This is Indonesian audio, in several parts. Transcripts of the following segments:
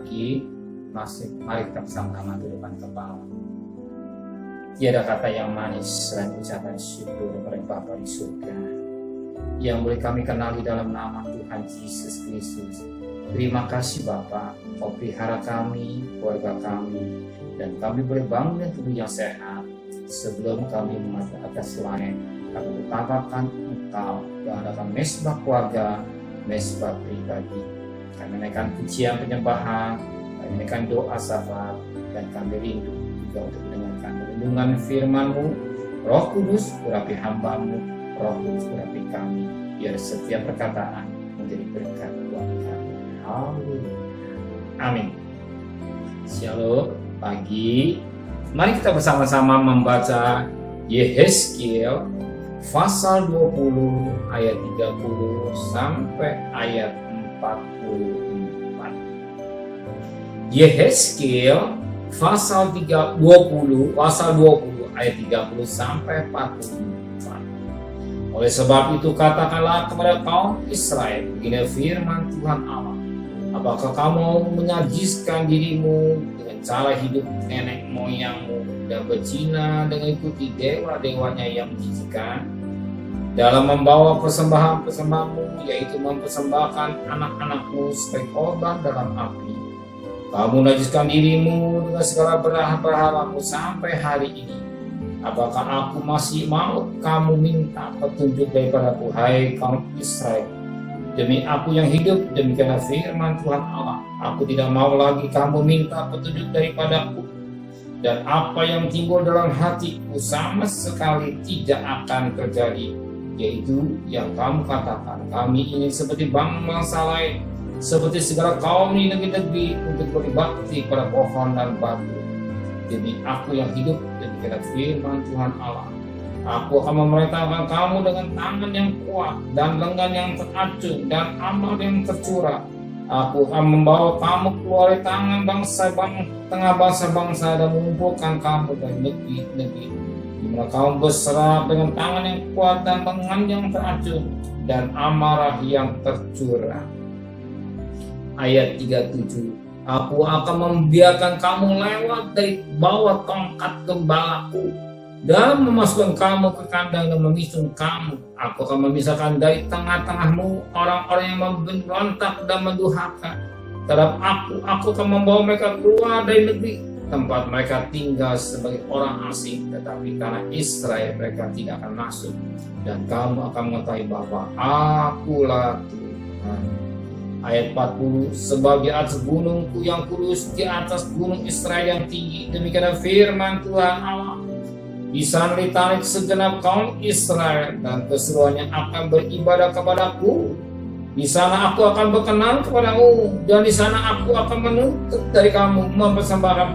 pagi, mari kita bersama-sama tundukkan kepala. Tiada kata yang manis selain ucapan syukur kepada Bapa di surga yang boleh kami kenali dalam nama Tuhan Yesus Kristus. Terima kasih Bapa, Kau pelihara kami, keluarga kami, dan kami boleh bangun tubuh yang sehat. Sebelum kami menghadap atas langit, kami bertambahkan Engkau yang adalah mesbah keluarga, mesbah pribadi. Kami menaikkan pujian penyembahan, kami menaikkan doa syafaat, dan kami rindu juga untuk mendengarkan renungan firman-Mu. Roh Kudus urapi hamba-Mu, Roh Kudus urapi kami, biar setiap perkataan menjadi berkat buat kami. Haleluya. Amin. Shalom pagi. Mari kita bersama-sama membaca Yehezkiel pasal 20 ayat 30 sampai ayat 44. Yehezkiel pasal 20 ayat 30 sampai 44. Oleh sebab itu katakanlah kepada kaum Israel, begini firman Tuhan Allah, apakah kamu menajiskan dirimu dengan cara hidup nenek moyangmu dan berzina dengan ikuti dewa-dewanya yang menjijikkan dalam membawa persembahan-persembahanmu, yaitu mempersembahkan anak-anakmu sebagai korban dalam api? Kamu najiskan dirimu dengan segala berhala-berhalamu sampai hari ini. Apakah aku masih mau kamu minta petunjuk daripadaku, hai kaum Israel? Demi aku yang hidup, demikianlah firman Tuhan Allah, aku tidak mau lagi kamu minta petunjuk daripadaku, dan apa yang timbul dalam hatiku sama sekali tidak akan terjadi, yaitu yang kamu katakan, kami ingin seperti bangsa lain, seperti segala kaum di negeri-negeri untuk berbakti pada pohon dan batu. Demi aku yang hidup, demikianlah firman Tuhan Allah, aku akan memerintahkan kamu dengan tangan yang kuat dan lengan yang teracung dan amal yang tercurah. Aku akan membawa kamu keluar dari tangan tengah bangsa-bangsa dan mengumpulkan kamu dari negeri-negeri di mana kamu berserah dengan tangan yang kuat dan lengan yang teracung dan amarah yang tercurah. Ayat 37. Aku akan membiarkan kamu lewat dari bawah tongkat gembalaku dan memasukkan kamu ke kandang dan memisung kamu. Aku akan memisahkan dari tengah-tengahmu orang-orang yang memberontak dan mendurhaka terhadap aku. Aku akan membawa mereka keluar dari negeri tempat mereka tinggal sebagai orang asing, tetapi tanah Israel mereka tidak akan masuk. Dan kamu akan mengetahui bahwa akulah Tuhan. Ayat 40. Sebab di atas gunungku yang kudus, di atas gunung Israel yang tinggi, demikianlah firman Tuhan Allah, di sana ditarik segenap kaum Israel dan keseluruhannya akan beribadah kepadaku. Di sana aku akan berkenan kepadamu, dan di sana aku akan menuntut dari kamu mempersembahkan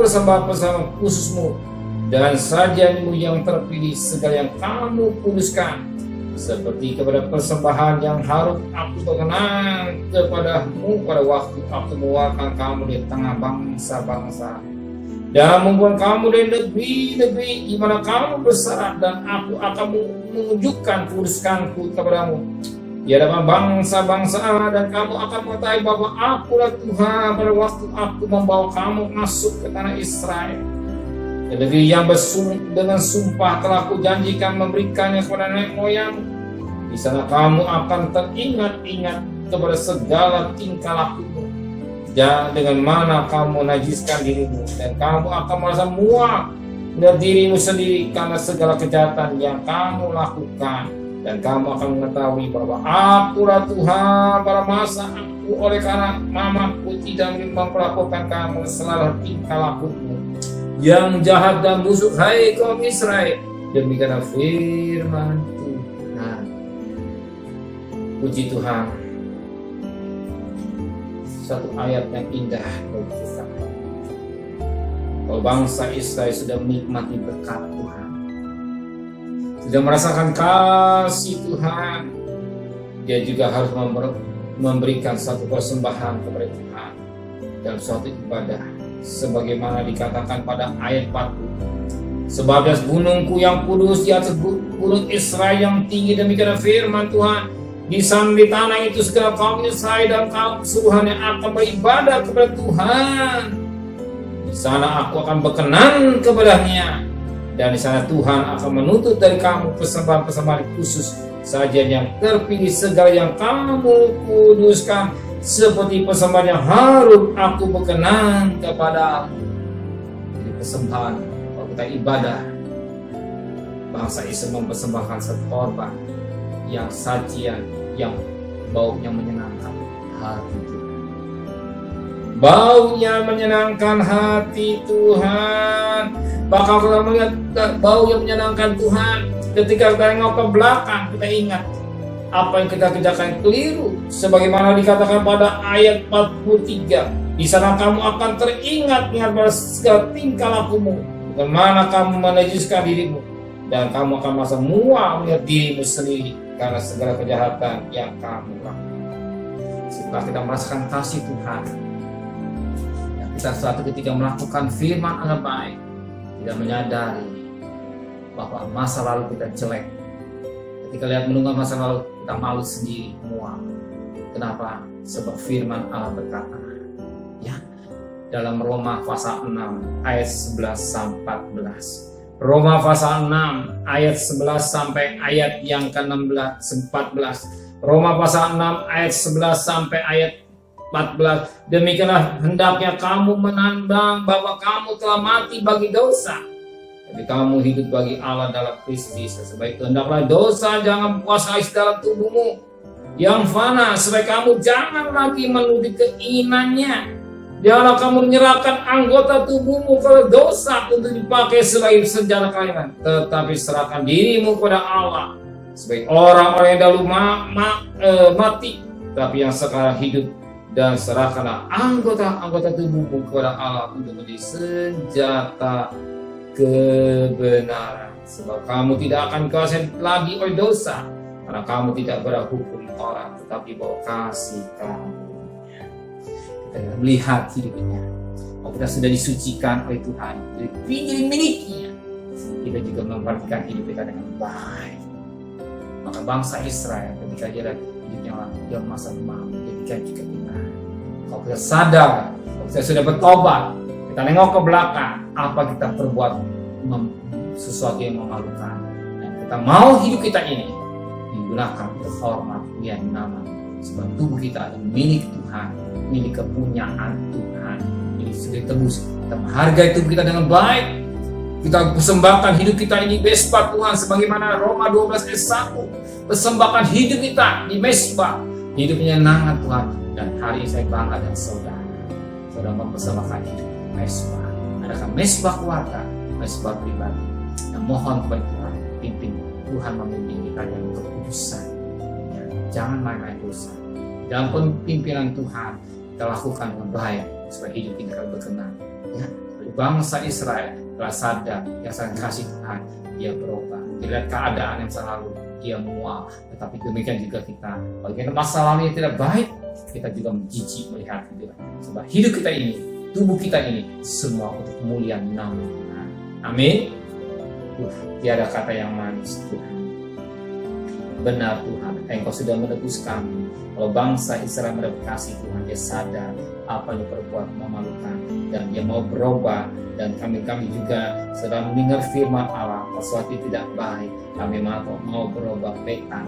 persembahan-persembahan khususmu dan sajianmu yang terpilih, segala yang kamu kuduskan, seperti kepada persembahan yang harus aku berkenan kepadamu pada waktu aku mengeluarkan kamu di tengah bangsa-bangsa dan membuat kamu dari negeri-negeri di mana kamu bersarah, dan aku akan menunjukkan kuduskanku kepadamu di hadapan bangsa-bangsa, dan kamu akan mengetahui bahwa akulah Tuhan pada waktu aku membawa kamu masuk ke tanah Israel, ke negeri yang dengan sumpah telah kujanjikan memberikannya kepada nenek moyang. Di sana kamu akan teringat-ingat kepada segala tingkah lakumu dan dengan mana kamu menajiskan dirimu, dan kamu akan merasa muak dari dirimu sendiri karena segala kejahatan yang kamu lakukan, dan kamu akan mengetahui bahwa akulah Tuhan pada masa aku, oleh karena mamaku tidak memperlakukan kamu selalu tingkah lakumu yang jahat dan busuk, hai kaum Israel. Demikianlah firman Tuhan. Puji Tuhan. Satu ayat yang indah bagi kita. Kalau bangsa Israel sudah menikmati berkat Tuhan, sudah merasakan kasih Tuhan, dia juga harus memberikan satu persembahan kepada Tuhan dalam suatu ibadah, sebagaimana dikatakan pada ayat 40. Sebab di atas gunungku yang kudus, di atas gunung Israel yang tinggi, demikianlah firman Tuhan, Di sana di tanah itu segala kaum Israel dan kaum keseluruhannya akan beribadah kepada Tuhan. Di sana aku akan berkenan kepadanya, dan di sana Tuhan akan menuntut dari kamu persembahan-persembahan khusus, sajian yang terpilih, segala yang kamu kuduskan, seperti persembahan yang harum aku berkenan kepadamu. Jadi persembahan, kalau kita ibadah, bangsa Israel mempersembahkan satu korban yang sajian yang baunya menyenangkan hati Tuhan. Baunya menyenangkan hati Tuhan. Bahkan kita melihat bau yang menyenangkan Tuhan, ketika kita tengok ke belakang, kita ingat apa yang kita kerjakan keliru. Sebagaimana dikatakan pada ayat 43, di sana kamu akan teringat-ingat pada segala tingkah lakumu, bagaimana kamu menajiskan dirimu, dan kamu akan merasa muak melihat dirimu sendiri karena segala kejahatan yang kamu lakukan. Setelah kita merasakan kasih Tuhan, dan kita suatu ketika melakukan firman Allah baik, tidak menyadari bahwa masa lalu kita jelek. Ketika lihat menunggang masa lalu, kita malu sendiri, muak. Kenapa? Sebab firman Allah berkata, ya, dalam Roma pasal 6 ayat 11 sampai 14. Roma pasal 6 ayat 11 sampai ayat yang ke-16 14. Roma pasal 6 ayat 11 sampai ayat 14. Demikianlah hendaknya kamu menandang bahwa kamu telah mati bagi dosa, tapi kamu hidup bagi Allah dalam Kristus. Sebab itu hendaklah dosa jangan menguasai dalam tubuhmu yang fana, supaya kamu jangan lagi menuruti keinginannya. Janganlah kamu menyerahkan anggota tubuhmu ke dosa untuk dipakai sebagai senjata kalian, tetapi serahkan dirimu kepada Allah sebagai orang-orang yang dahulu mati, tapi yang sekarang hidup, dan serahkanlah anggota-anggota tubuhmu kepada Allah untuk menjadi senjata kebenaran. Sebab kamu tidak akan dikuasai lagi oleh dosa, karena kamu tidak berhukum orang, tetapi bawa kasih kamu. Kita melihat hidupnya, kalau kita sudah disucikan oleh Tuhan, dipilih miliknya, kita juga memperhatikan hidup kita dengan baik. Maka bangsa Israel ketika dia hidupnya yang masa lemah, ketika juga kita, kalau kita sadar, kalau kita sudah bertobat, kita nengok ke belakang, apa kita perbuat sesuatu yang memalukan, dan kita mau hidup kita ini digunakan untuk hormat dan nama, sebab tubuh kita adalah milik Tuhan, milik kepunyaan Tuhan. Ini sudah tebus. Kita menghargai tubuh kita dengan baik. Kita persembahkan hidup kita ini mesbah Tuhan, sebagaimana Roma 12 ayat 1. Persembahkan hidup kita di mesbah, hidup menyenangkan Tuhan. Dan hari ini saya bangga dan saudara mempersembahkan hidup mesbah. Adakah mesbah keluarga, mesbah pribadi, dan mohon kepada Tuhan pimpin Tuhan memimpin kita dalam kekudusan. Jangan main-main dosa. Dalam pimpinan Tuhan kita lakukan dengan baik supaya hidup kita berkenan. Ya, bangsa Israel telah sadar yang sangat kasih Tuhan, dia berubah. Dilihat keadaan yang selalu dia muak, tetapi demikian juga kita. Kalau kita masa lalu yang tidak baik, kita juga menjijik melihat itu. Sebab hidup kita ini, tubuh kita ini, semua untuk kemuliaan nama Tuhan. Amin. Tiada kata yang manis Tuhan. Benar Tuhan, Engkau sudah menebus kami. Kalau bangsa Israel mendapat kasih Tuhan, dia sadar apa yang berbuat memalukan dan dia mau berubah. Dan kami juga sedang mendengar firman Allah, sesuatu tidak baik, kami mau berubah peta,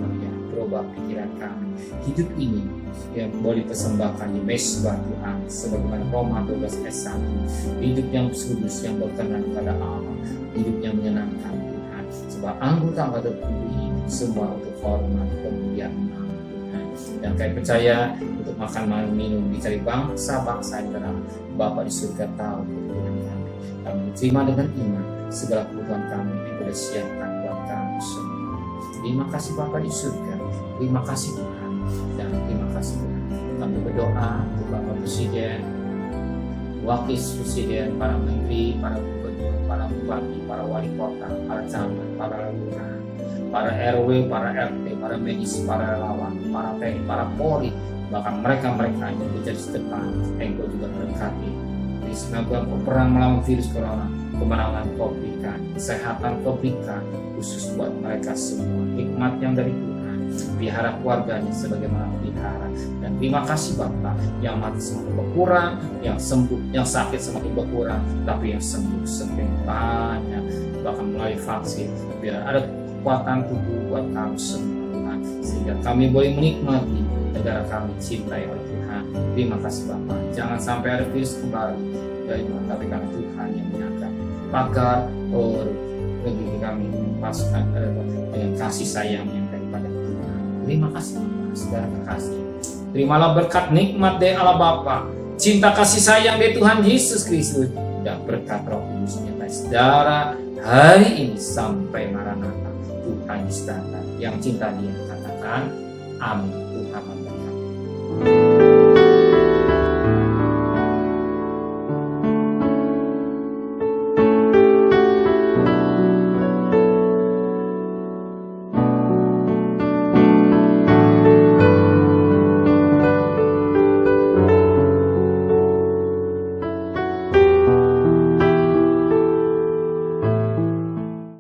berubah pikiran kami. Hidup ini yang boleh persembahkan di mesbah Tuhan, sebagaimana Roma 12 ayat 1. Hidup yang kudus, yang berkenan kepada Allah, hidup yang menyenangkan Tuhan. Sebab anggota tubuh ini semua untuk hormat kemuliaan nama Tuhan. Dan kami percaya untuk makan minum dicari bangsa-bangsa yang dalam Bapa di surga tahu kebutuhan kami. Kami terima dengan iman segala kebutuhan kami yang sudah siapkan buat kami semua. Terima kasih Bapa di surga. Terima kasih Tuhan. Dan terima kasih Tuhan. Kami berdoa untuk Bapak Presiden, Wakil Presiden, para menteri, para gubernur, para bupati, para wali kota, para camat, para lurah, para RW, para RT, para medis, para relawan, para TNI, para Polri, bahkan mereka-mereka yang menjadi depan, Engkau juga berkati. Di semua perang melawan virus corona, kemenangan Kau berikan, kesehatan Kau berikan, khusus buat mereka semua. Hikmat yang dari Tuhan, pelihara keluarganya sebagaimana pelihara. Dan terima kasih Bapa, yang mati semakin berkurang, yang sembuh, yang sakit semakin berkurang, tapi yang sembuh semakin banyak. Bahkan melalui vaksin, biar ada kekuatan tubuh buat kami semua Tuhan, sehingga kami boleh menikmati negara kami cintai oleh Tuhan. Terima kasih Bapa. Jangan sampai ada virus kembali dari mana, tapi kami Tuhan yang menyangka pagar negeri kami pasukan dengan kasih sayang yang daripada Tuhan. Terima kasih Bapa, segala kasih. Terimalah berkat nikmat dari Allah Bapa, cinta kasih sayang dari Tuhan Yesus Kristus, dan berkat Roh Kudus nyata saudara hari ini sampai Maranatha. Tuhan Yesus datang. Yang cinta Dia katakan amin. Tuhan memberkati.